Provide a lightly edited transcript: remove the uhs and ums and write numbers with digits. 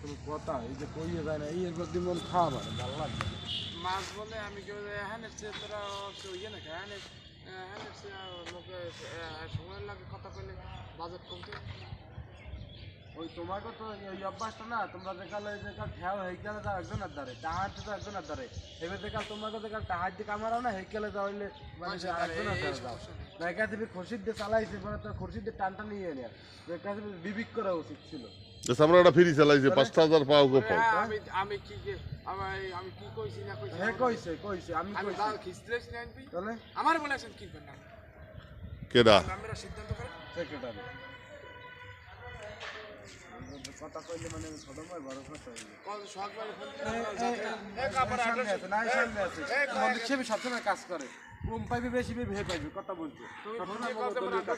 কোনো কথা এই যে কইয়ে যায় না এই একবার দিন খাওয়া মানে ভালো লাগবে মাছ বলে আমি কেউ হ্যাঁ তোরা ইয়ে না হ্যাঁ লোকে সময় লাগে কথা বলে বাজেট কমতে ওই তোমাকে তো এই অভ্যাসটা না তোমরা দেখালে যে কাল খেয়াল হেইকালে যাও একজনের দ্বারে টাহার তো একজনের দ্বারে এবার দেখাল তোমাকে দেখাল টাহার দিয়ে কামারাও না হেইকালে যাও হইলে মানে একজনের দ্বারে যাও দেখা যাবে খুরশিদ দিয়ে চালাইছে পরে তো খুরশিদ দিয়ে টানটা নিয়ে নেয় দেখা যাবে বিবিক করা উচিত ছিল আমরা একটা ফ্রি চালাইছে 5,000 পাও গোপন আমি কি আমি কি কইছি না কইছি হ্যাঁ কইছে আমি কইছি দাও খিস্ত্রেস না আনবি তাহলে আমার বলেছেন কি করবেন না কেডা আমরা সিদ্ধান্ত করে সেক্রেটারি কথা কইলে মানে সদময় বড় কথা হইলো কল সকালে ফোন এক কাপড় আছে না সামনে আছে মন্দির সেবি সবসময় কাজ করে কম পাইবে বেশি পাইবে কথা বলছে তুমি ফোন দিয়ে